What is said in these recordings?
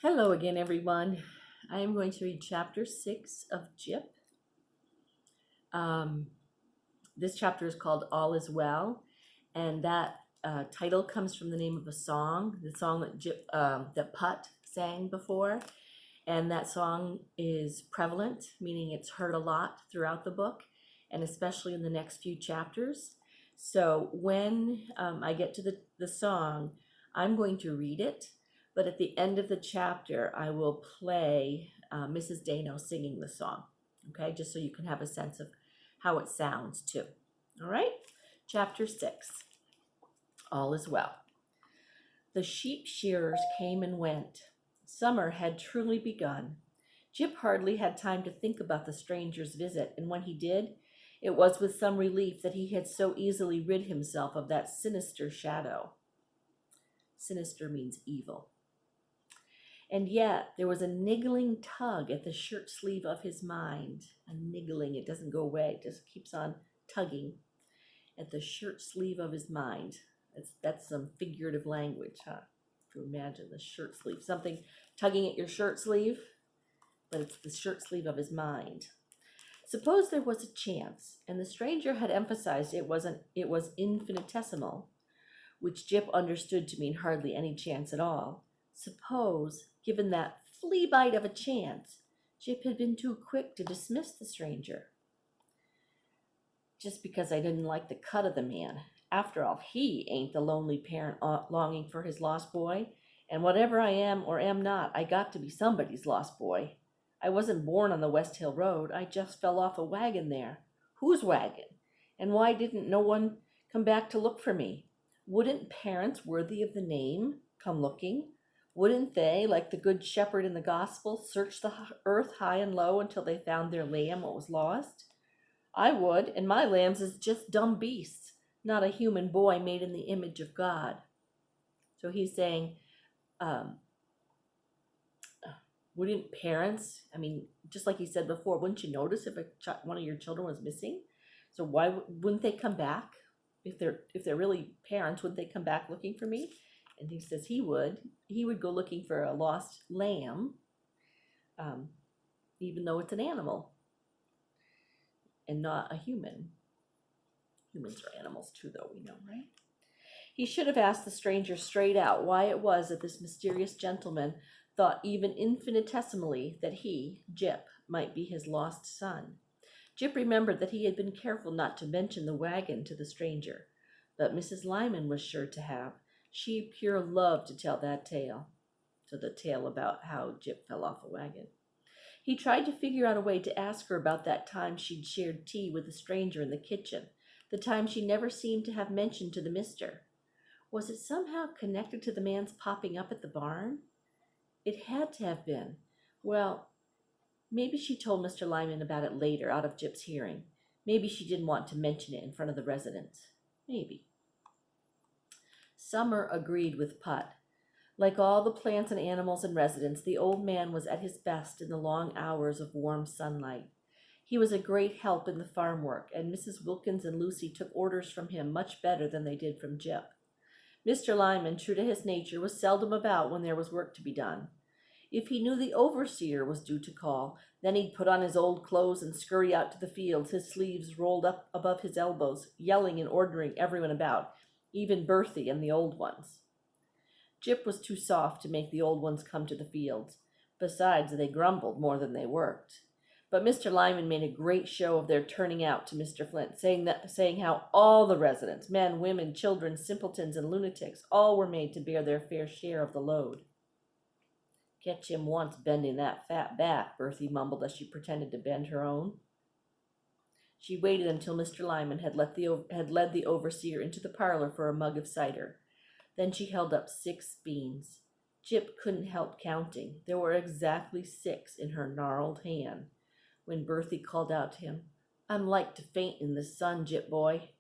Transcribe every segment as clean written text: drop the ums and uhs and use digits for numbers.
Hello again, everyone. I am going to read chapter 6 of Jip. Um, this chapter is called All Is Well, and that title comes from the name of a song, the song that Putt sang before. And that song is prevalent, meaning it's heard a lot throughout the book, and especially in the next few chapters. So when I get to the song, I'm going to read it, but at the end of the chapter, I will play Mrs. Dano singing the song, okay, just so you can have a sense of how it sounds too. All right, chapter 6, All is Well. The sheep shearers came and went. Summer had truly begun. Jip hardly had time to think about the stranger's visit, and when he did, it was with some relief that he had so easily rid himself of that sinister shadow. Sinister means evil. And yet there was a niggling tug at the shirt sleeve of his mind. A niggling, it doesn't go away, it just keeps on tugging at the shirt sleeve of his mind. That's some figurative language, huh? To imagine the shirt sleeve, something tugging at your shirt sleeve, but it's the shirt sleeve of his mind. Suppose there was a chance, and the stranger had emphasized it was infinitesimal, which Jip understood to mean hardly any chance at all. Suppose, given that flea bite of a chance, Jip had been too quick to dismiss the stranger. Just because I didn't like the cut of the man. After all, he ain't the lonely parent longing for his lost boy. And whatever I am or am not, I got to be somebody's lost boy. I wasn't born on the West Hill Road. I just fell off a wagon there. Whose wagon? And why didn't no one come back to look for me? Wouldn't parents worthy of the name come looking? Wouldn't they, like the good shepherd in the gospel, search the earth high and low until they found their lamb what was lost? I would, and my lambs is just dumb beasts, not a human boy made in the image of God. So he's saying, um, wouldn't parents, just like he said before, wouldn't you notice if one of your children was missing? So why wouldn't they come back? If they're really parents, wouldn't they come back looking for me? And he says he would go looking for a lost lamb, even though it's an animal and not a human. Humans are animals too, though, we know, right? He should have asked the stranger straight out why it was that this mysterious gentleman thought even infinitesimally that he, Jip, might be his lost son. Jip remembered that he had been careful not to mention the wagon to the stranger, but Mrs. Lyman was sure to have. She pure loved to tell that tale. So the tale about how Jip fell off a wagon. He tried to figure out a way to ask her about that time she'd shared tea with a stranger in the kitchen, the time she never seemed to have mentioned to the mister. Was it somehow connected to the man's popping up at the barn? It had to have been. Well, maybe she told Mr. Lyman about it later, out of Jip's hearing. Maybe she didn't want to mention it in front of the residents. Maybe. Summer agreed with Putt. Like all the plants and animals in residence, the old man was at his best in the long hours of warm sunlight. He was a great help in the farm work, and Mrs. Wilkins and Lucy took orders from him much better than they did from Jip. Mr. Lyman, true to his nature, was seldom about when there was work to be done. If he knew the overseer was due to call, then he'd put on his old clothes and scurry out to the fields, his sleeves rolled up above his elbows, yelling and ordering everyone about, even Berthy and the old ones. Jip was too soft to make the old ones come to the fields. Besides, they grumbled more than they worked. But Mr. Lyman made a great show of their turning out to Mr. Flint, saying how all the residents, men, women, children, simpletons, and lunatics, all were made to bear their fair share of the load. Catch him once bending that fat back, Berthy mumbled as she pretended to bend her own. She waited until Mr. Lyman had led the overseer into the parlor for a mug of cider. Then she held up 6 beans. Jip couldn't help counting. There were exactly 6 in her gnarled hand. When Berthy called out to him, "I'm like to faint in the sun, Jip boy.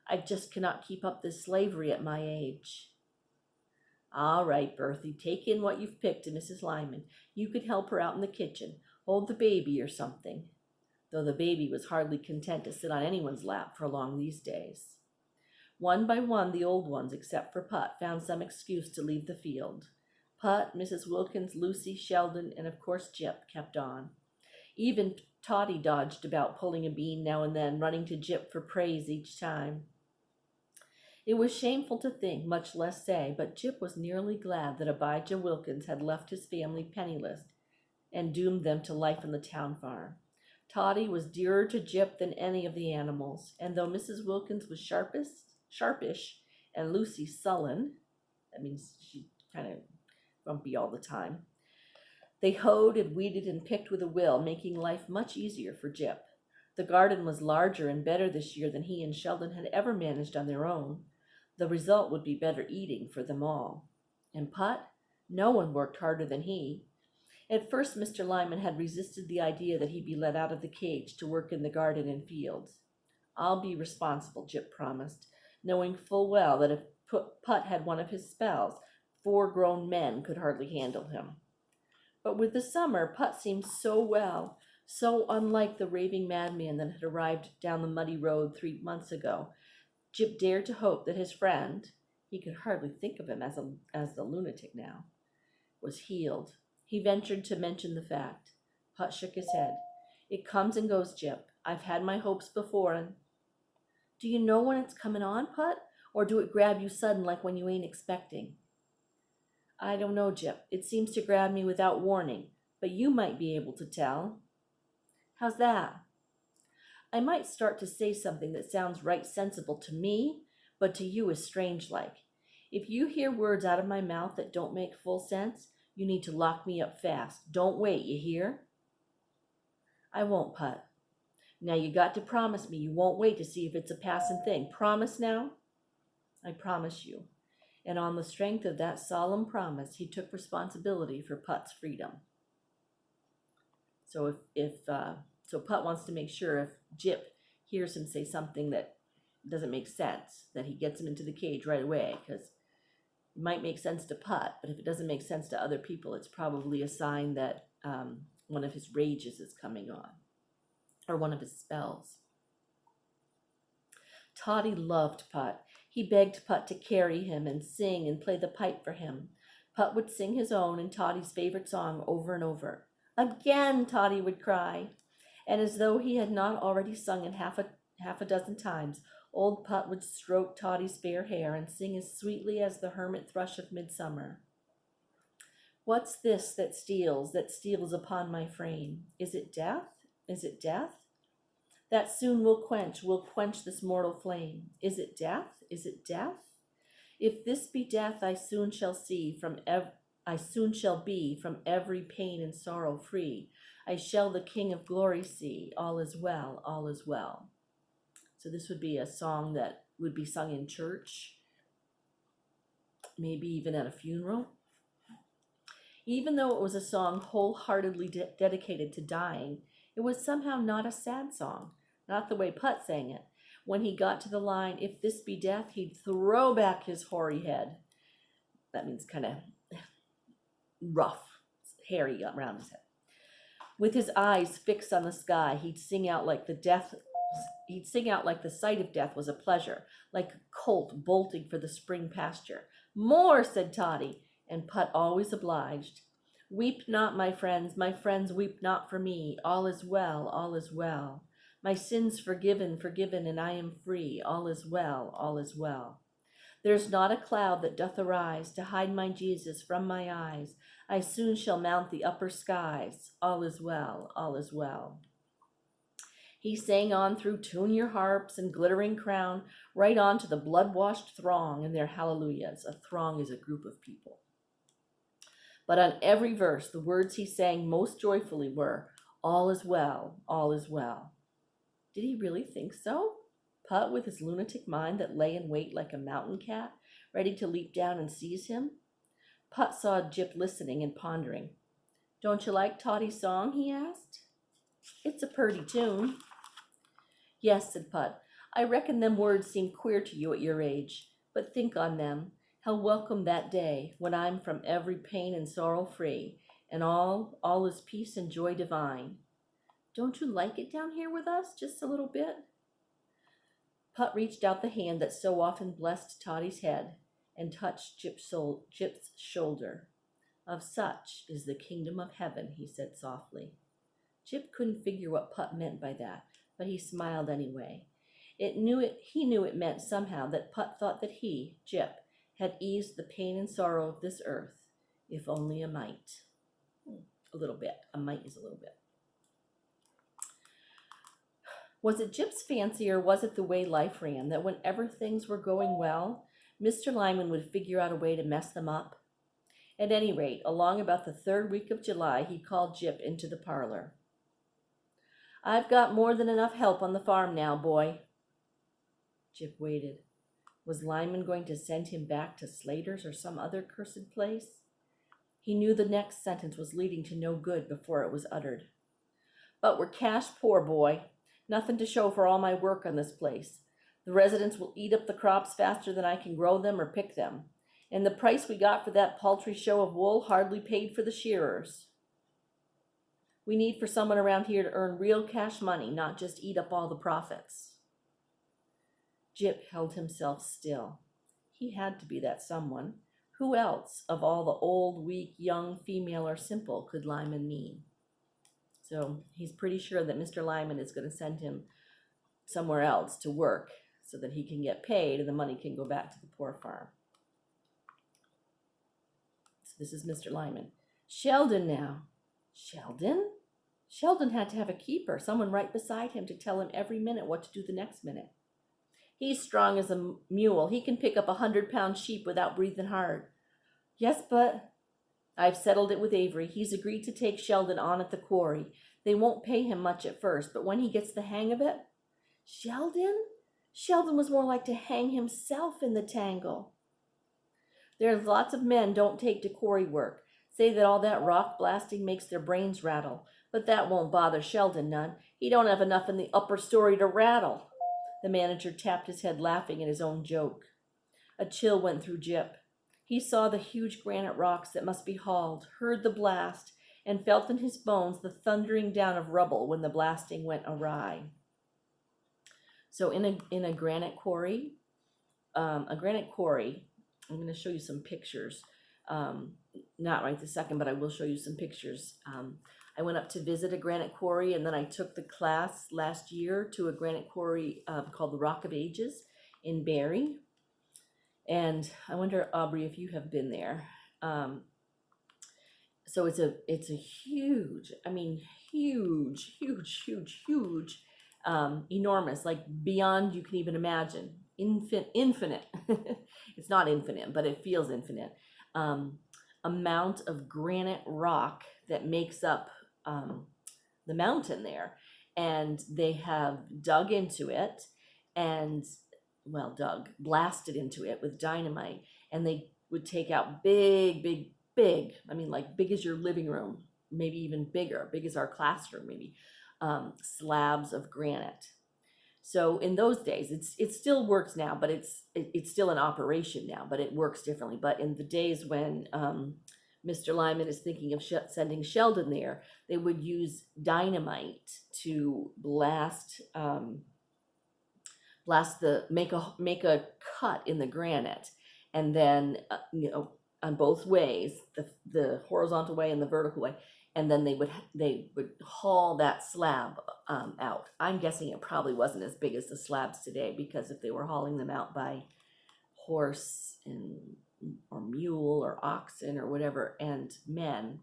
I just cannot keep up this slavery at my age." "All right, Berthy, take in what you've picked to Mrs. Lyman. You could help her out in the kitchen. Hold the baby or something." Though the baby was hardly content to sit on anyone's lap for long these days. One by one, the old ones, except for Putt, found some excuse to leave the field. Put, Mrs. Wilkins, Lucy, Sheldon, and of course Jip kept on. Even Toddy dodged about, pulling a bean now and then, running to Jip for praise each time. It was shameful to think, much less say, but Jip was nearly glad that Abijah Wilkins had left his family penniless and doomed them to life on the town farm. Toddy was dearer to Jip than any of the animals, and though Mrs. Wilkins was sharpish, and Lucy sullen, that means she kind of grumpy all the time, they hoed and weeded and picked with a will, making life much easier for Jip. The garden was larger and better this year than he and Sheldon had ever managed on their own. The result would be better eating for them all. And Put? No one worked harder than he. At first, Mr. Lyman had resisted the idea that he be let out of the cage to work in the garden and fields. I'll be responsible, Jip promised, knowing full well that if Put had one of his spells, 4 grown men could hardly handle him. But with the summer, Put seemed so well, so unlike the raving madman that had arrived down the muddy road 3 months ago. Jip dared to hope that his friend, he could hardly think of him as the lunatic now, was healed. He ventured to mention the fact. Put shook his head. It comes and goes, Jip. I've had my hopes before, and... Do you know when it's coming on, Put? Or do it grab you sudden like when you ain't expecting? I don't know, Jip. It seems to grab me without warning, but you might be able to tell. How's that? I might start to say something that sounds right sensible to me, but to you is strange like. If you hear words out of my mouth that don't make full sense, you need to lock me up fast. Don't wait, you hear? I won't, Put. Now you got to promise me you won't wait to see if it's a passing thing. Promise now? I promise you. And on the strength of that solemn promise, he took responsibility for Put's freedom. So so Put wants to make sure if Jip hears him say something that doesn't make sense, that he gets him into the cage right away, because it might make sense to Put, but if it doesn't make sense to other people, it's probably a sign that one of his rages is coming on, or one of his spells. Toddy loved Put. He begged Put to carry him and sing and play the pipe for him. Put would sing his own and Toddy's favorite song over and over. Again, Toddy would cry. And as though he had not already sung it half a dozen times, old Put would stroke Toddy's fair hair and sing as sweetly as the hermit thrush of midsummer. What's this that steals upon my frame? Is it death? Is it death? That soon will quench this mortal flame. Is it death? Is it death? If this be death, I soon shall be from every pain and sorrow free. I shall the King of Glory see. All is well, all is well. So this would be a song that would be sung in church, maybe even at a funeral. Even though it was a song wholeheartedly dedicated to dying, it was somehow not a sad song, not the way Put sang it. When he got to the line, if this be death, he'd throw back his hoary head. That means kind of rough, hairy around his head. With his eyes fixed on the sky, he'd sing out like the sight of death was a pleasure, like a colt bolting for the spring pasture. More, said Toddy, and Put always obliged. Weep not, my friends, weep not for me. All is well, all is well. My sins forgiven, and I am free. All is well, all is well. There's not a cloud that doth arise to hide my Jesus from my eyes. I soon shall mount the upper skies. All is well, all is well. He sang on through Tune Your Harps and Glittering Crown, right on to the blood-washed throng and their hallelujahs. A throng is a group of people. But on every verse, the words he sang most joyfully were, all is well, all is well. Did he really think so? Put, with his lunatic mind that lay in wait like a mountain cat, ready to leap down and seize him? Put saw Jip listening and pondering. Don't you like Toddy's song? He asked. It's a purty tune. Yes, said Put. I reckon them words seem queer to you at your age, but think on them. How welcome that day when I'm from every pain and sorrow free, and all is peace and joy divine. Don't you like it down here with us, just a little bit? Put reached out the hand that so often blessed Toddy's head and touched Jip's shoulder. Of such is the kingdom of heaven, he said softly. Jip couldn't figure what Putt meant by that, but he smiled anyway. He knew it meant somehow that Putt thought that he, Jip, had eased the pain and sorrow of this earth, if only a mite. A little bit. A mite is a little bit. Was it Jip's fancy, or was it the way life ran, that whenever things were going well, Mr. Lyman would figure out a way to mess them up? At any rate, along about the 3rd week of July, he called Jip into the parlor. I've got more than enough help on the farm now, boy. Jip waited. Was Lyman going to send him back to Slater's or some other cursed place? He knew the next sentence was leading to no good before it was uttered. But we're cash poor, boy. Nothing to show for all my work on this place. The residents will eat up the crops faster than I can grow them or pick them. And the price we got for that paltry show of wool hardly paid for the shearers. We need for someone around here to earn real cash money, not just eat up all the profits. Jip held himself still. He had to be that someone. Who else of all the old, weak, young, female, or simple could Lyman mean? So he's pretty sure that Mr. Lyman is going to send him somewhere else to work so that he can get paid and the money can go back to the poor farm. So this is Mr. Lyman. Sheldon now. Sheldon? Sheldon had to have a keeper, someone right beside him to tell him every minute what to do the next minute. He's strong as a mule. He can pick up 100-pound sheep without breathing hard. Yes, but I've settled it with Avery. He's agreed to take Sheldon on at the quarry. They won't pay him much at first, but when he gets the hang of it... Sheldon? Sheldon was more like to hang himself in the tangle. There's lots of men don't take to quarry work. Say that all that rock blasting makes their brains rattle. But that won't bother Sheldon none. He don't have enough in the upper story to rattle. The manager tapped his head, laughing at his own joke. A chill went through Jip. He saw the huge granite rocks that must be hauled, heard the blast, and felt in his bones the thundering down of rubble when the blasting went awry. So in a granite quarry, I'm going to show you some pictures. Not right this second, but I will show you some pictures. I went up to visit a granite quarry, and then I took the class last year to a granite quarry called the Rock of Ages in Barrie. And I wonder, Aubrey, if you have been there. So it's a huge, huge, enormous, like beyond you can even imagine, infinite. It's not infinite, but it feels infinite. Amount of granite rock that makes up the mountain there, and they have dug into it and blasted into it with dynamite, and they would take out big, like big as your living room, maybe even bigger, big as our classroom, maybe, slabs of granite. So in those days, it still works now, but it's still in operation now, but it works differently. But in the days when Mr. Lyman is thinking of sending Sheldon there, they would use dynamite to make a cut in the granite, and then on both ways, the horizontal way and the vertical way, and then they would haul that slab out. I'm guessing it probably wasn't as big as the slabs today, because if they were hauling them out by horse or mule or oxen or whatever and men,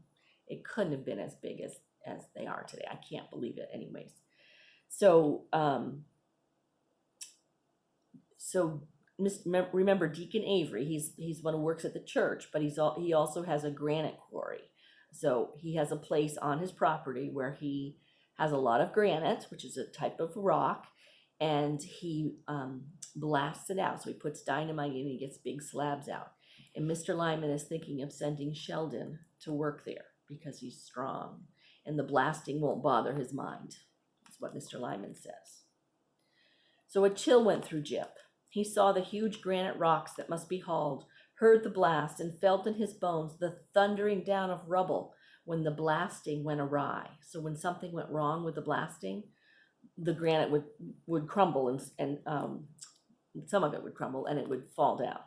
it couldn't have been as big as they are today. I can't believe it anyways. So remember Deacon Avery, he's one who works at the church, but he also has a granite quarry. So he has a place on his property where he has a lot of granite, which is a type of rock, and he blasts it out. So he puts dynamite in and he gets big slabs out. And Mr. Lyman is thinking of sending Sheldon to work there because he's strong and the blasting won't bother his mind. That's what Mr. Lyman says. So a chill went through Jip. He saw the huge granite rocks that must be hauled, heard the blast, and felt in his bones the thundering down of rubble when the blasting went awry. So when something went wrong with the blasting, the granite would crumble, and some of it would crumble and it would fall down.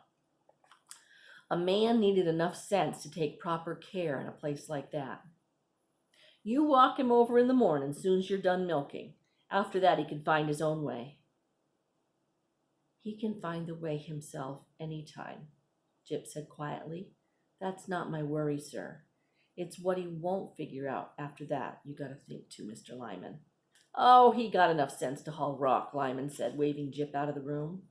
A man needed enough sense to take proper care in a place like that. You walk him over in the morning soon as you're done milking. After that, he can find his own way. He can find the way himself any time, Jip said quietly. That's not my worry, sir. It's what he won't figure out after that you got to think to, Mr. Lyman. Oh, he got enough sense to haul rock, Lyman said, waving Jip out of the room.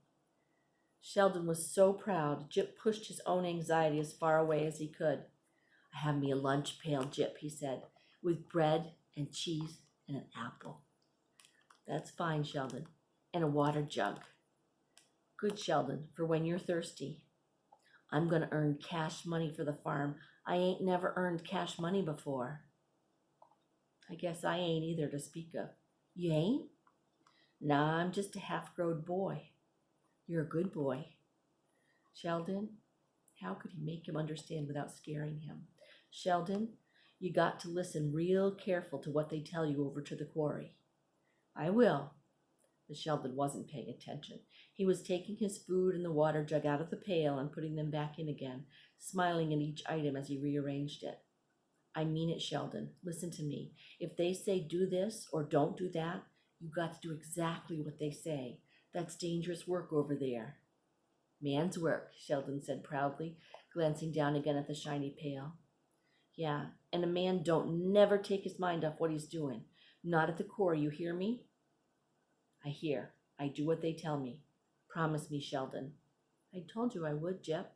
Sheldon was so proud, Jip pushed his own anxiety as far away as he could. I have me a lunch pail, Jip, he said, with bread and cheese and an apple. That's fine, Sheldon, and a water jug. Good, Sheldon, for when you're thirsty. I'm going to earn cash money for the farm. I ain't never earned cash money before. I guess I ain't either to speak of. You ain't? Nah, I'm just a half-growed boy. You're a good boy. Sheldon, how could he make him understand without scaring him? Sheldon, you got to listen real careful to what they tell you over to the quarry. I will. But Sheldon wasn't paying attention. He was taking his food and the water jug out of the pail and putting them back in again, smiling at each item as he rearranged it. I mean it, Sheldon. Listen to me. If they say do this or don't do that, you got to do exactly what they say. That's dangerous work over there. Man's work, Sheldon said proudly, glancing down again at the shiny pail. Yeah, and a man don't never take his mind off what he's doing. Not at the core, you hear me? I hear. I do what they tell me. Promise me, Sheldon. I told you I would, Jip.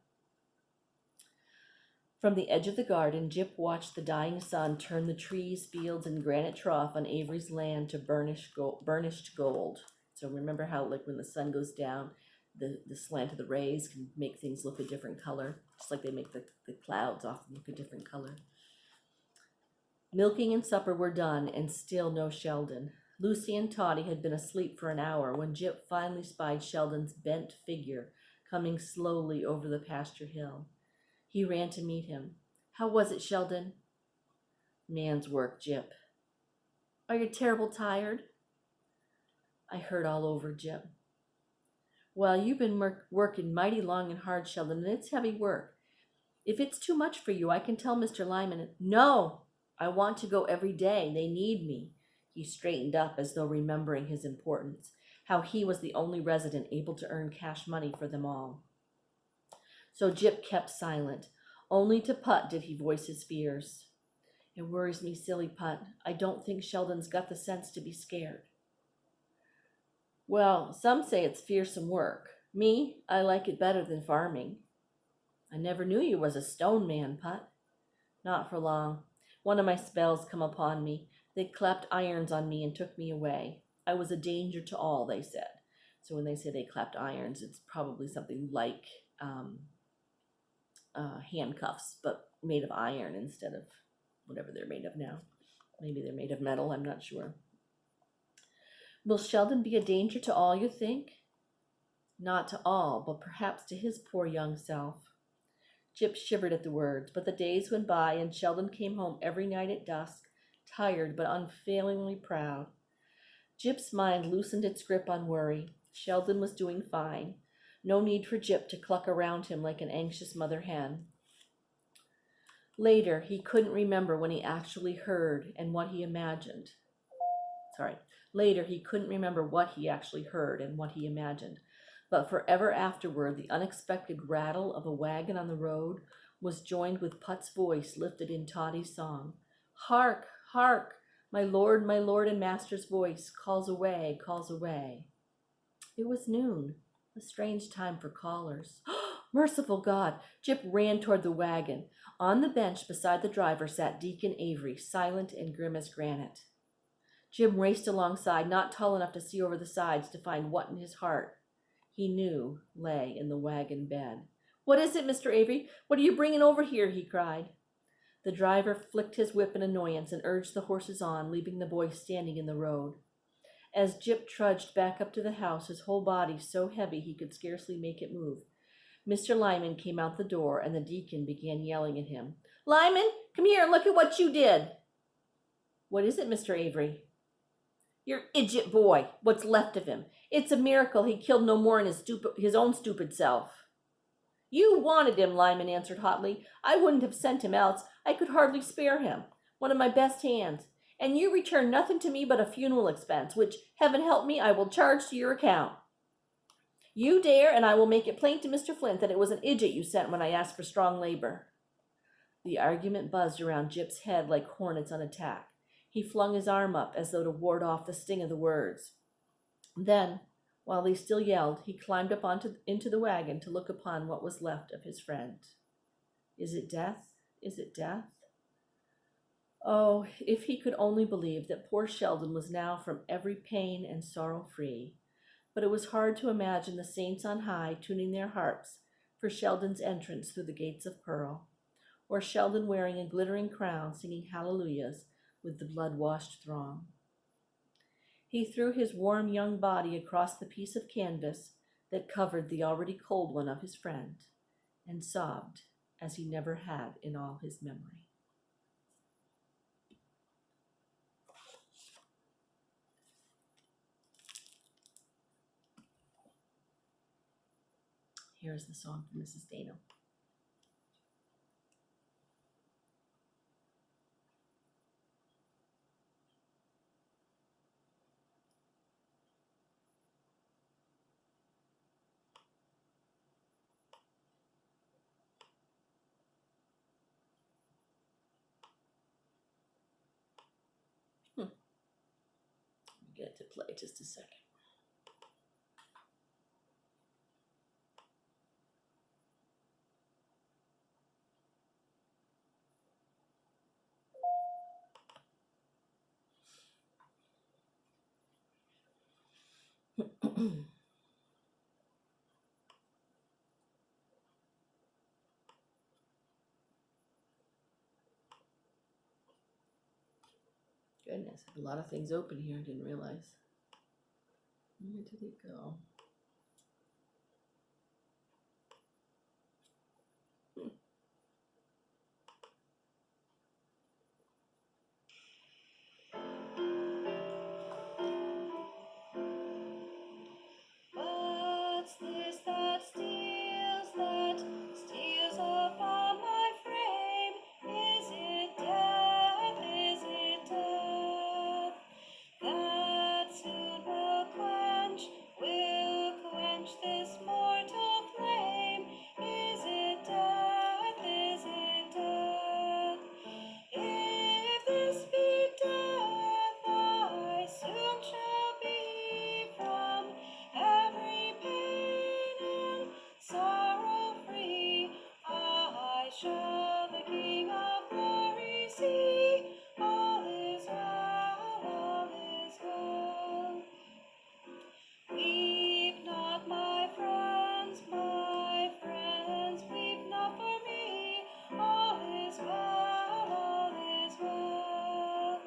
From the edge of the garden, Jip watched the dying sun turn the trees, fields, and granite trough on Avery's land to burnished gold. So remember how, like, when the sun goes down, the slant of the rays can make things look a different color, just like they make the clouds often look a different color. Milking and supper were done, and still no Sheldon. Lucy and Toddy had been asleep for an hour when Jip finally spied Sheldon's bent figure coming slowly over the pasture hill. He ran to meet him. How was it, Sheldon? Man's work, Jip. Are you terrible tired? I hurt all over, Jip. Well, you've been working mighty long and hard, Sheldon, and it's heavy work. If it's too much for you, I can tell Mr. Lyman. No, I want to go every day. They need me. He straightened up as though remembering his importance, how he was the only resident able to earn cash money for them all. So Jip kept silent. Only to Putt did he voice his fears. It worries me, silly Putt. I don't think Sheldon's got the sense to be scared. Well, some say it's fearsome work. Me, I like it better than farming. I never knew you was a stone man, Putt. Not for long. One of my spells come upon me. They clapped irons on me and took me away. I was a danger to all, they said. So when they say they clapped irons, it's probably something like handcuffs, but made of iron instead of whatever they're made of now. Maybe they're made of metal, I'm not sure. Will Sheldon be a danger to all, you think? Not to all, but perhaps to his poor young self. Jip shivered at the words, but the days went by and Sheldon came home every night at dusk, tired but unfailingly proud. Jip's mind loosened its grip on worry. Sheldon was doing fine. No need for Jip to cluck around him like an anxious mother hen. Later, he couldn't remember when he actually heard and what he imagined. Later, he couldn't remember what he actually heard and what he imagined. But forever afterward, the unexpected rattle of a wagon on the road was joined with Putt's voice lifted in Toddy's song. Hark, hark, my lord and master's voice calls away, calls away. It was noon, a strange time for callers. Merciful God! Jip ran toward the wagon. On the bench beside the driver sat Deacon Avery, silent and grim as granite. Jim raced alongside, not tall enough to see over the sides to find what in his heart he knew lay in the wagon bed. What is it, Mr. Avery? What are you bringing over here? He cried. The driver flicked his whip in annoyance and urged the horses on, leaving the boy standing in the road. As Jip trudged back up to the house, his whole body so heavy he could scarcely make it move, Mr. Lyman came out the door and the deacon began yelling at him. Lyman, come here and look at what you did. What is it, Mr. Avery? Your idiot boy, what's left of him. It's a miracle he killed no more than his own stupid self. You wanted him, Lyman answered hotly. I wouldn't have sent him else. I could hardly spare him. One of my best hands. And you return nothing to me but a funeral expense, which, heaven help me, I will charge to your account. You dare, and I will make it plain to Mr. Flint that it was an idiot you sent when I asked for strong labor. The argument buzzed around Jip's head like hornets on attack. He flung his arm up as though to ward off the sting of the words. Then, while they still yelled, he climbed up into the wagon to look upon what was left of his friend. Is it death? Is it death? Oh, if he could only believe that poor Sheldon was now from every pain and sorrow free. But it was hard to imagine the saints on high tuning their harps for Sheldon's entrance through the gates of pearl, or Sheldon wearing a glittering crown singing hallelujahs with the blood-washed throng. He threw his warm young body across the piece of canvas that covered the already cold one of his friend, and sobbed as he never had in all his memory. Here's the song from Mrs. Dano. Get it to play just a second. Goodness, I have a lot of things open here. I didn't realize. Where did it go? What's this that steals upon my frame? Is it death? Is it death? That soon will quench this mortal flame. Is it death? Is it death? If this be death, I soon shall be from every pain and sorrow free. I shall the King of glory see. All is well, all is well. Weep not, my friends, weep not for me. All is well, all is well.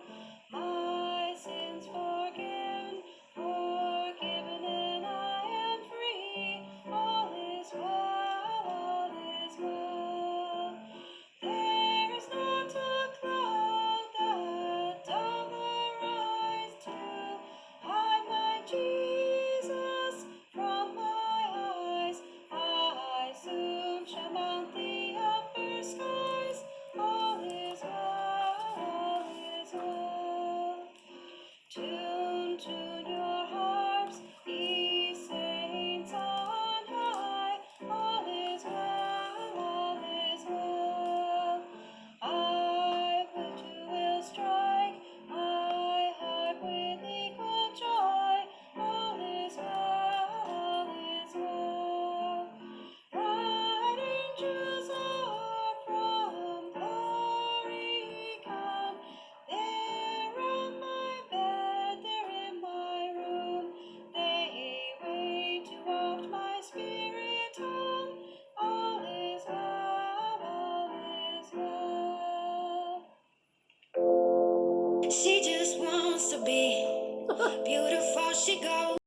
My sins forgiven, and I am free. All is well, all is well. There is not a cloud that doth arise to hide my Jesus from my eyes. I soon shall mount the upper skies. All is well, all is well. Tune your harps, ye saints on high. All is well, all is well. I will strike my heart with equal joy. All is well, all is well. Bright angels are from glory come. They're on my bed, they're in my room. They wait to waft my spirit home. All is well, all is well. She just wants to be beautiful, she goes.